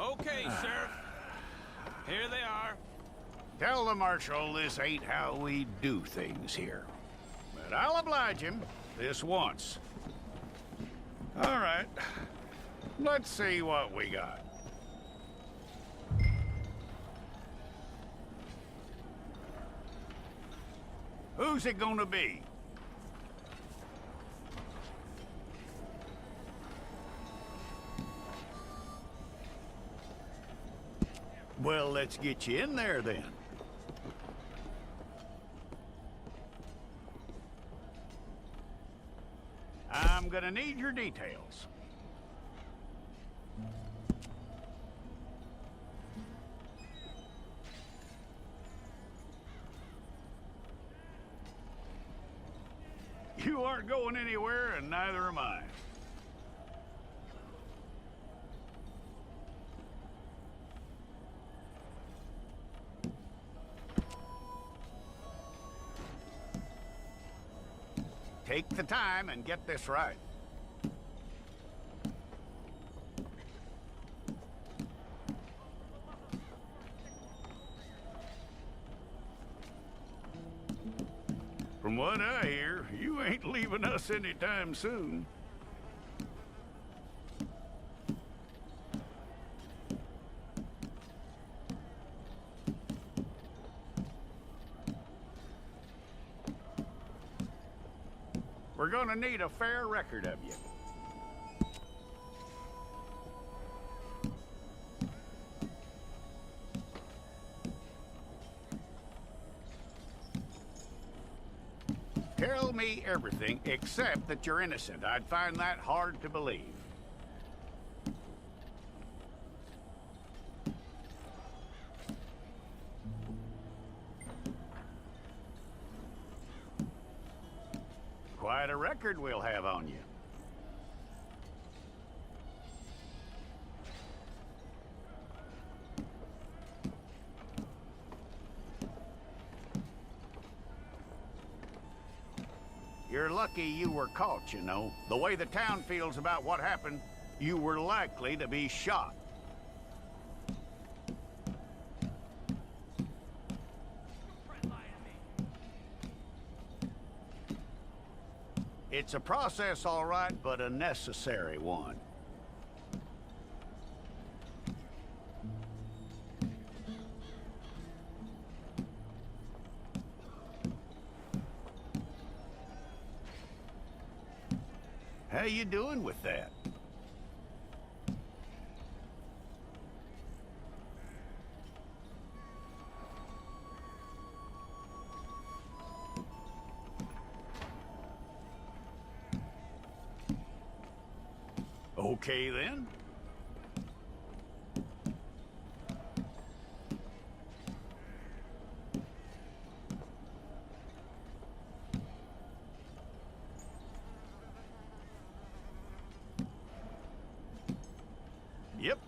Okay, Sheriff. Here they are. Tell the Marshal this ain't how we do things here. But I'll oblige him this once. All right. Let's see what we got. Who's it gonna be? Well, let's get you in there then. I'm gonna need your details. You aren't going anywhere, and neither am I. Take the time and get this right. From what I hear, you ain't leaving us anytime soon. We're gonna need a fair record of you. Tell me everything except that you're innocent. I'd find that hard to believe. Quite a record we'll have on you. You're lucky you were caught, you know. The way the town feels about what happened, you were likely to be shot. It's a process, all right, but a necessary one. How you doing with that? Okay, then. Yep.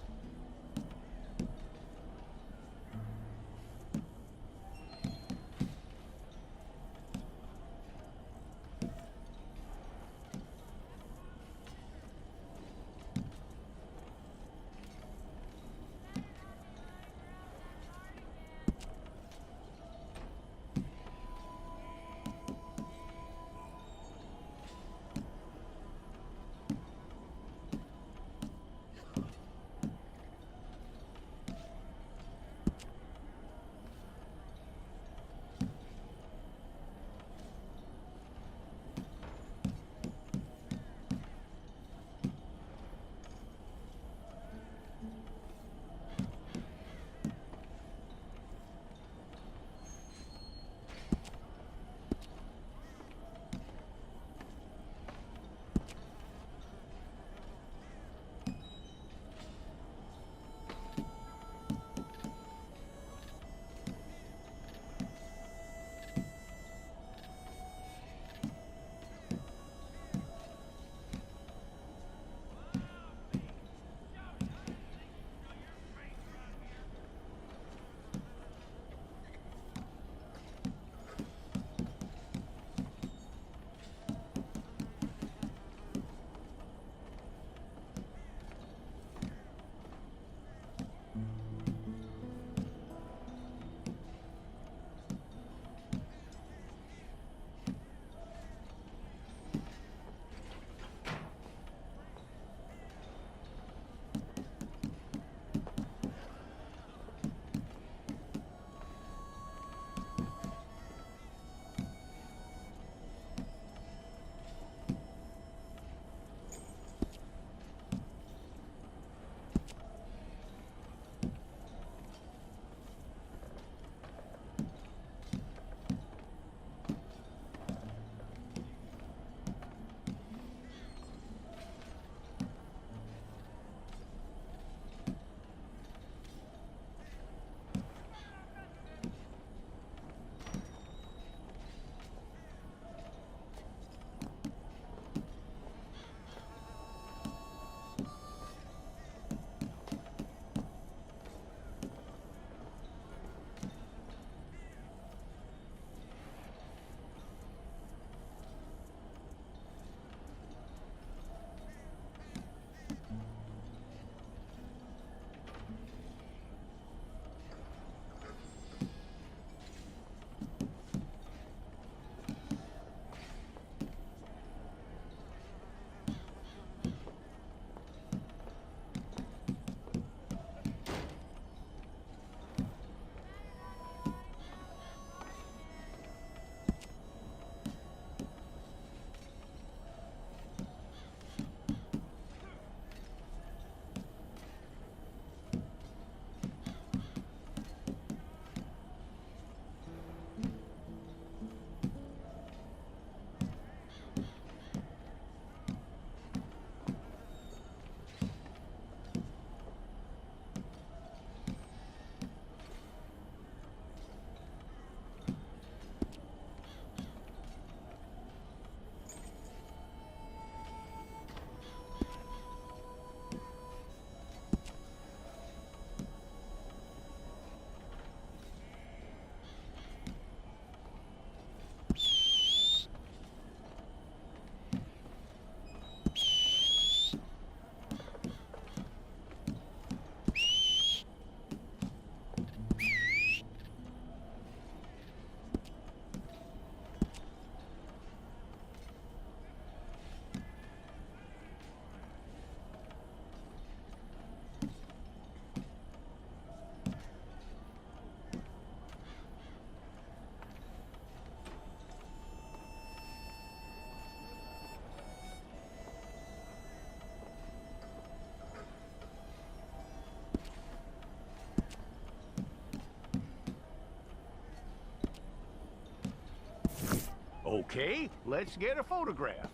Okay, let's get a photograph.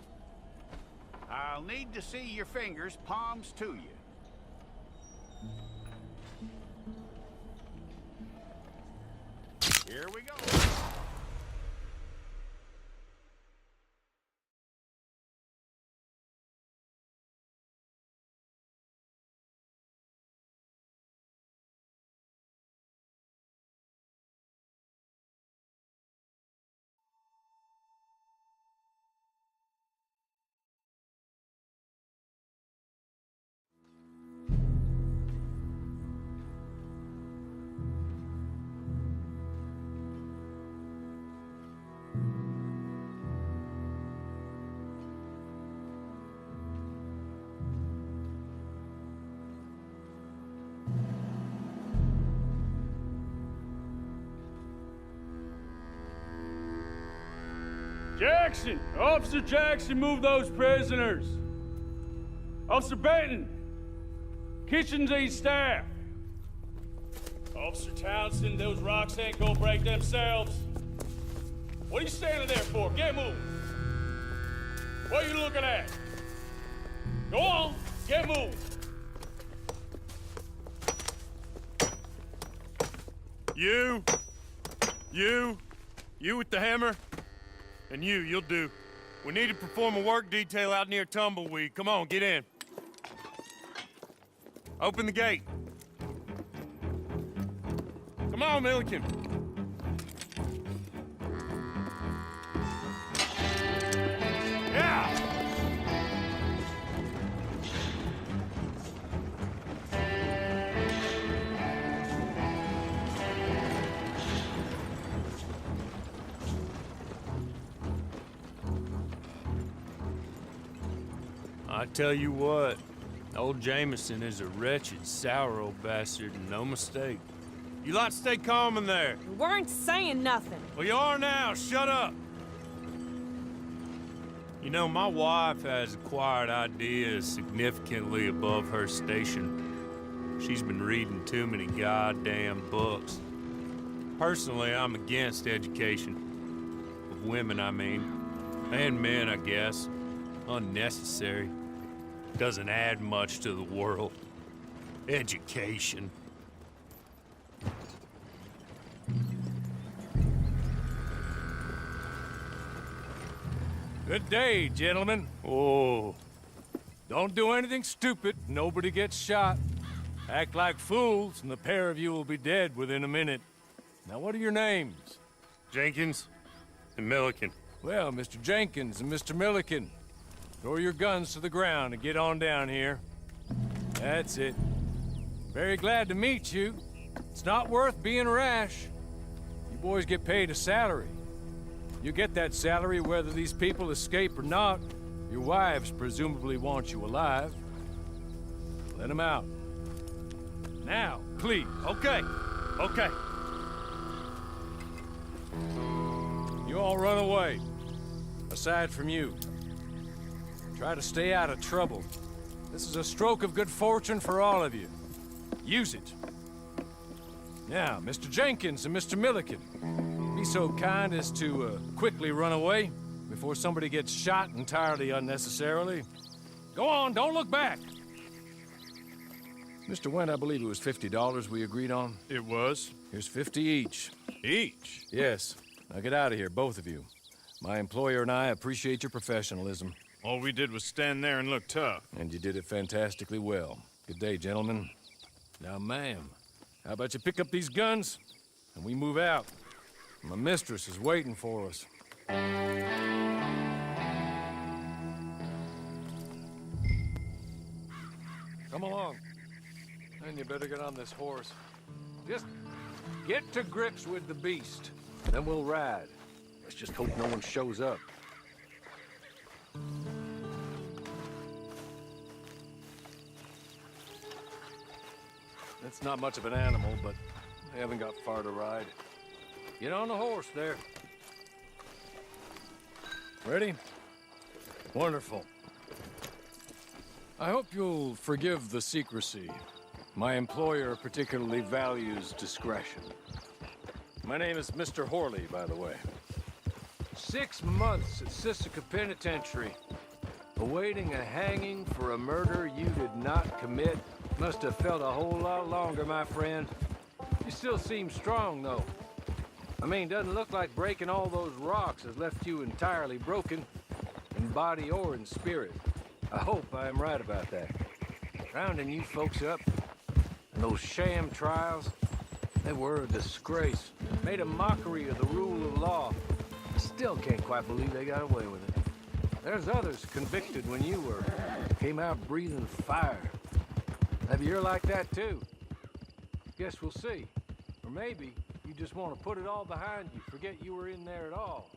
I'll need to see your fingers, palms to you. Here we go. Jackson! Officer Jackson, move those prisoners! Officer Benton! Kitchens ain't staff! Officer Townsend, those rocks ain't gonna break themselves. What are you standing there for? Get moving! What are you looking at? Go on, get moving! You with the hammer? And you'll do. We need to perform a work detail out near Tumbleweed. Come on, get in. Open the gate. Come on, Milliken. Yeah! I tell you what, old Jameson is a wretched, sour old bastard, and no mistake. You lot stay calm in there. We weren't saying nothing. Well, you are now. Shut up. You know, my wife has acquired ideas significantly above her station. She's been reading too many goddamn books. Personally, I'm against education. Of women, I mean. And men, I guess. Unnecessary. Doesn't add much to the world. Education. Good day, gentlemen. Oh. Don't do anything stupid. Nobody gets shot. Act like fools, and the pair of you will be dead within a minute. Now, what are your names? Jenkins and Milliken. Well, Mr. Jenkins and Mr. Milliken, throw your guns to the ground and get on down here. That's it. Very glad to meet you. It's not worth being rash. You boys get paid a salary. You get that salary whether these people escape or not. Your wives presumably want you alive. Let them out. Now, please. Okay. You all run away. Aside from you. Try to stay out of trouble. This is a stroke of good fortune for all of you. Use it. Now, Mr. Jenkins and Mr. Milliken, be so kind as to quickly run away before somebody gets shot entirely unnecessarily. Go on, don't look back. Mr. Wendt, I believe it was $50 we agreed on. It was. Here's 50 each. Each? Yes. Now get out of here, both of you. My employer and I appreciate your professionalism. All we did was stand there and look tough. And you did it fantastically well. Good day, gentlemen. Now, ma'am, how about you pick up these guns and we move out? My mistress is waiting for us. Come along. And you better get on this horse. Just get to grips with the beast. Then we'll ride. Let's just hope no one shows up. It's not much of an animal, but they haven't got far to ride. Get on the horse there. Ready? Wonderful. I hope you'll forgive the secrecy. My employer particularly values discretion. My name is Mr. Horley, by the way. 6 months at Sisika Penitentiary, awaiting a hanging for a murder you did not commit. Must have felt a whole lot longer, my friend. You still seem strong, though. I mean, doesn't look like breaking all those rocks has left you entirely broken, in body or in spirit. I hope I am right about that. Rounding you folks up, and those sham trials, they were a disgrace. Made a mockery of the rule of law. I still can't quite believe they got away with it. There's others convicted when you were. Came out breathing fire. Maybe you're like that too. Guess we'll see. Or maybe you just want to put it all behind you, forget you were in there at all.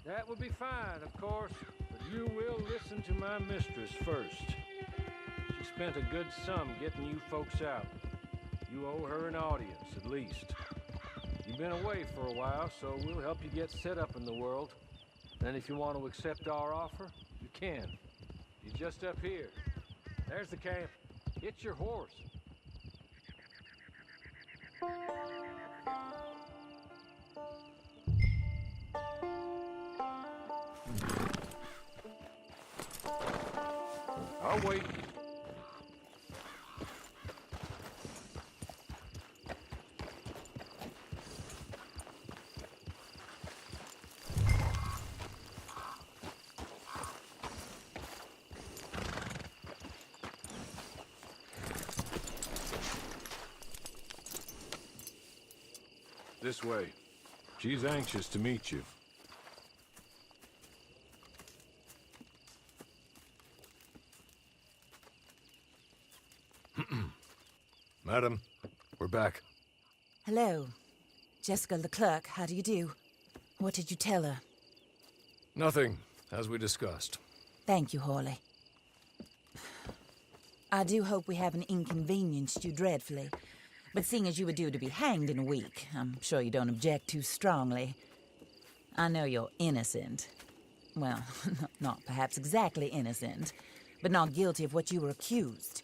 That would be fine, of course, but you will listen to my mistress first. She spent a good sum getting you folks out. You owe her an audience, at least. You've been away for a while, so we'll help you get set up in the world. Then if you want to accept our offer, you can. You're just up here. There's the camp. Get your horse. I'll wait. This way. She's anxious to meet you. Madam, we're back. Hello. Jessica Leclerc, how do you do? What did you tell her? Nothing, as we discussed. Thank you, Hawley. I do hope we haven't inconvenienced you dreadfully. But seeing as you were due to be hanged in a week, I'm sure you don't object too strongly. I know you're innocent. Well, not perhaps exactly innocent, but not guilty of what you were accused.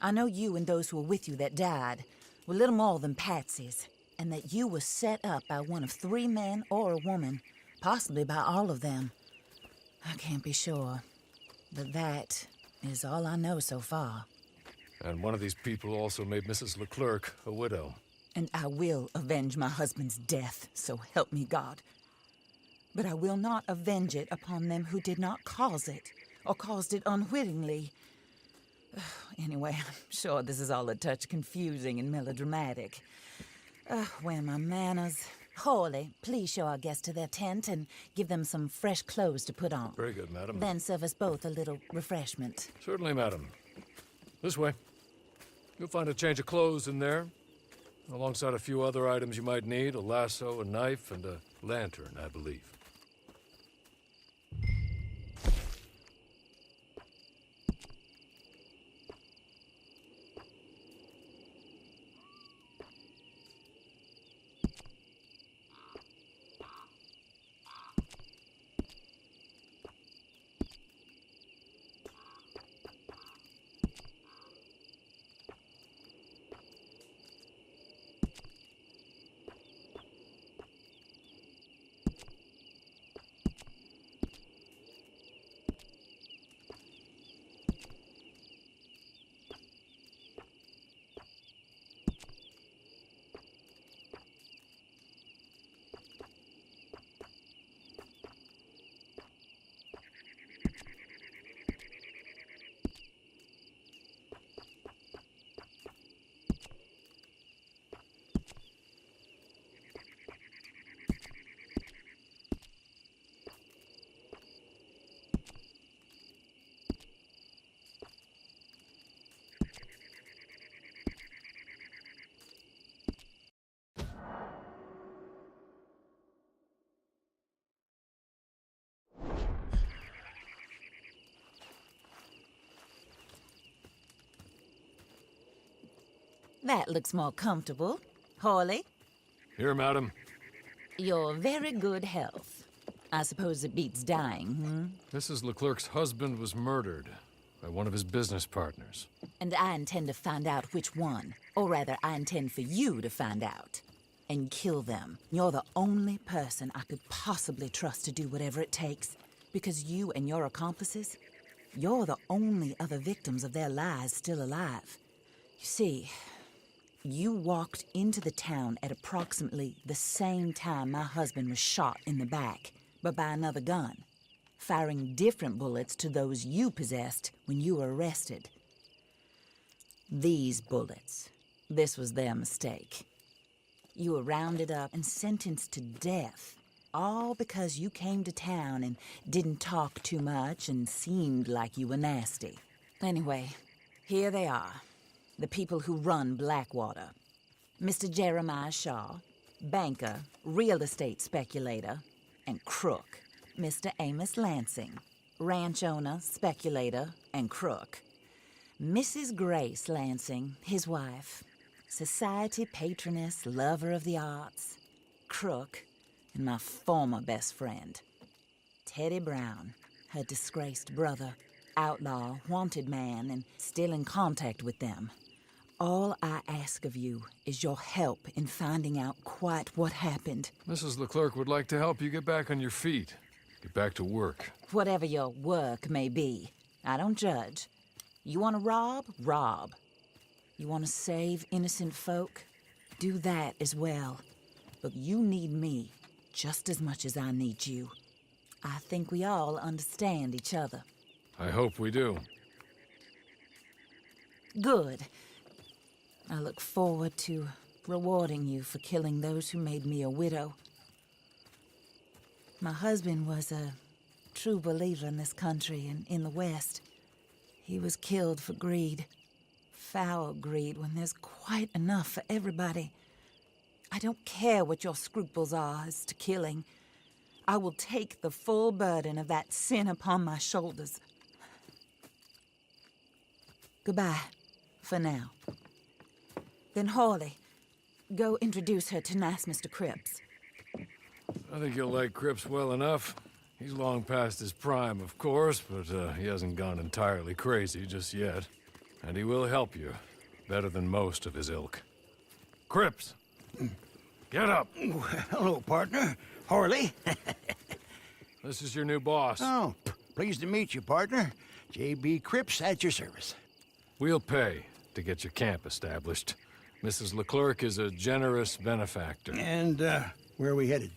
I know you and those who were with you that died were little more than patsies, and that you were set up by one of 3 men or a woman, possibly by all of them. I can't be sure, but that is all I know so far. And one of these people also made Mrs. Leclerc a widow. And I will avenge my husband's death, so help me God. But I will not avenge it upon them who did not cause it, or caused it unwittingly. Anyway, I'm sure this is all a touch confusing and melodramatic. Where are my manners? Hawley, please show our guests to their tent and give them some fresh clothes to put on. Very good, madam. Then serve us both a little refreshment. Certainly, madam. This way. You'll find a change of clothes in there, alongside a few other items you might need, a lasso, a knife, and a lantern, I believe. That looks more comfortable. Hawley, Here, madam. you're very good health. I suppose it beats dying, Mrs. Leclerc's husband was murdered by one of his business partners. And I intend to find out which one. Or rather, I intend for you to find out. and kill them. You're the only person I could possibly trust to do whatever it takes. Because you and your accomplices, you're the only other victims of their lies still alive. You see, you walked into the town at approximately the same time my husband was shot in the back, but by another gun, firing different bullets to those you possessed when you were arrested. These bullets, this was their mistake. You were rounded up and sentenced to death, all because you came to town and didn't talk too much and seemed like you were nasty. Anyway, here they are, the people who run Blackwater. Mr. Jeremiah Shaw, banker, real estate speculator, and crook. Mr. Amos Lansing, ranch owner, speculator, and crook. Mrs. Grace Lansing, his wife, society patroness, lover of the arts, crook, and my former best friend. Teddy Brown, her disgraced brother, outlaw, wanted man, and still in contact with them. All I ask of you is your help in finding out quite what happened. Mrs. Leclerc would like to help you get back on your feet. Get back to work. Whatever your work may be, I don't judge. You want to rob? Rob. You want to save innocent folk? Do that as well. But you need me just as much as I need you. I think we all understand each other. I hope we do. Good. I look forward to rewarding you for killing those who made me a widow. My husband was a true believer in this country and in the West. He was killed for greed. Foul greed when there's quite enough for everybody. I don't care what your scruples are as to killing. I will take the full burden of that sin upon my shoulders. Goodbye, for now. Then Hawley, go introduce her to nice Mr. Cripps. I think you'll like Cripps well enough. He's long past his prime, of course, but he hasn't gone entirely crazy just yet. And he will help you, better than most of his ilk. Cripps! Get up! Hello, partner. Harley. This is your new boss. Oh, pleased to meet you, partner. J.B. Cripps at your service. We'll pay to get your camp established. Mrs. Leclerc is a generous benefactor. And, where are we headed?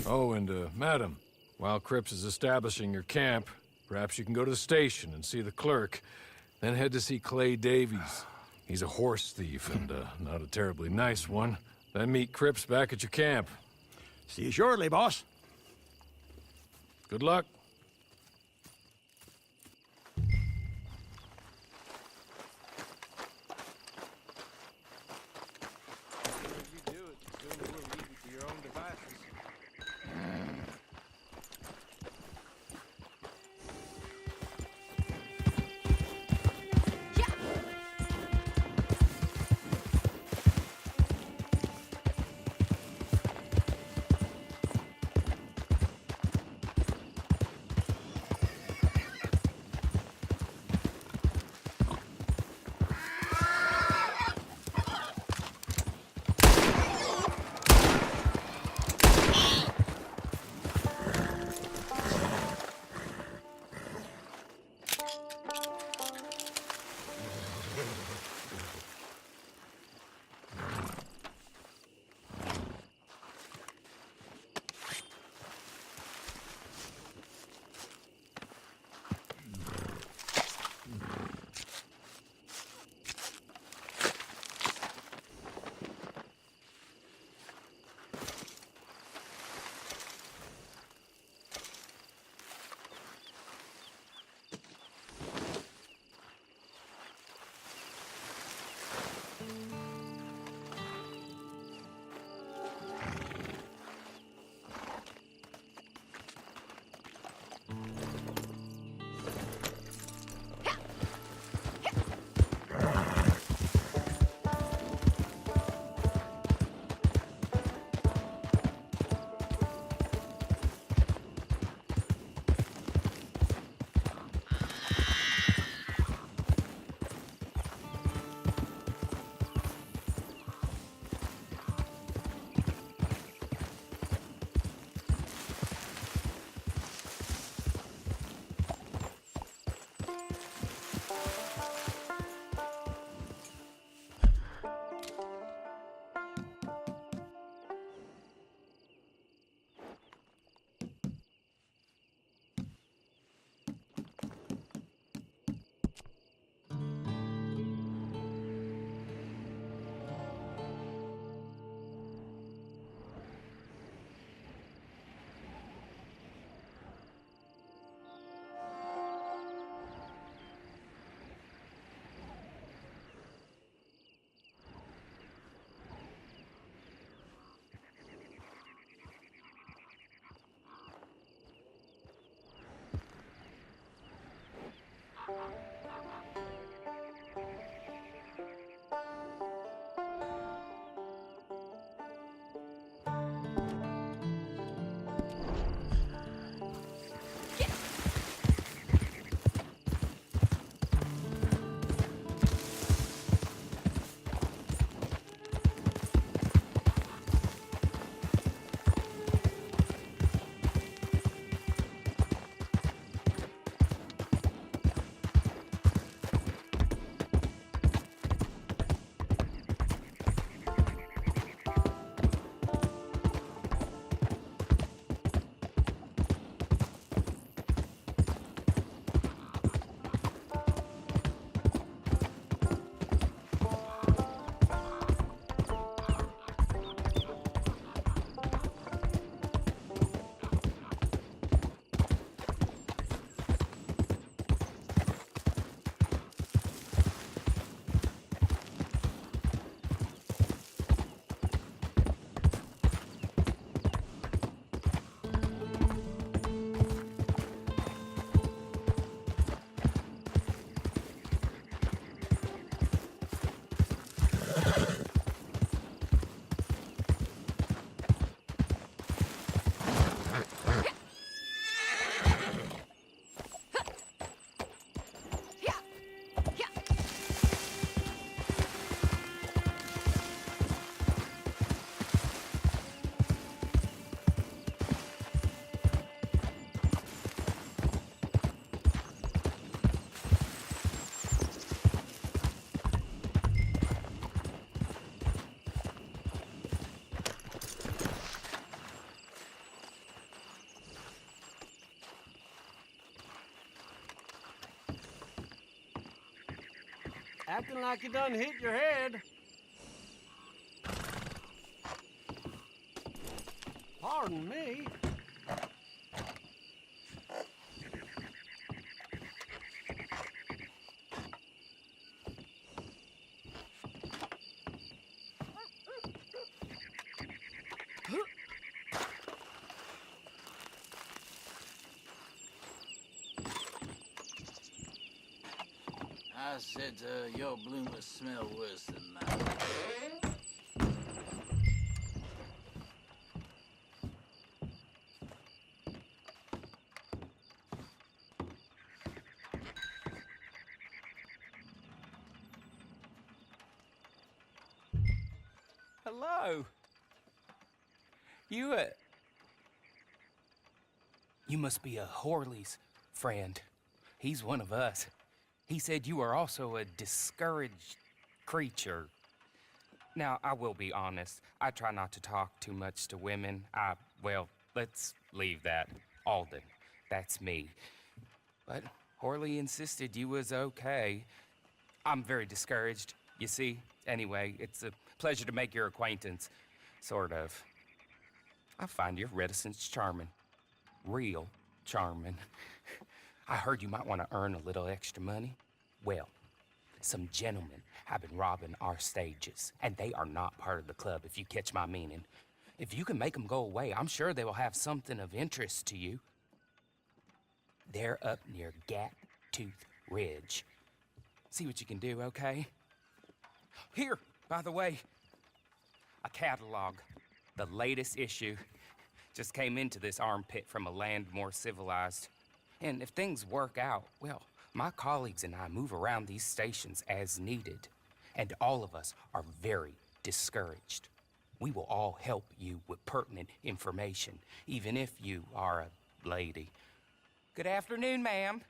Oh, and, madam, while Cripps is establishing your camp, perhaps you can go to the station and see the clerk, then head to see Clay Davies. He's a horse thief and, not a terribly nice one. Then meet Cripps back at your camp. See you shortly, boss. Good luck. Acting like you done hit your head. Pardon me. I said your bloomers smell worse than mine. Hello. You must be a Horley's friend. He's one of us. He said you are also a discouraged creature. Now, I will be honest. I try not to talk too much to women. Well, let's leave that. Alden, that's me. But Horley insisted you was okay. I'm very discouraged, you see. Anyway, it's a pleasure to make your acquaintance. Sort of. I find your reticence charming. Real charming. I heard you might want to earn a little extra money. Well, some gentlemen have been robbing our stages, and they are not part of the club, if you catch my meaning. If you can make them go away, I'm sure they will have something of interest to you. They're up near Gat Tooth Ridge. See what you can do, okay? Here, by the way, a catalog. The latest issue just came into this armpit from a land more civilized. And if things work out, well, my colleagues and I move around these stations as needed. And all of us are very discouraged. We will all help you with pertinent information, even if you are a lady. Good afternoon, ma'am.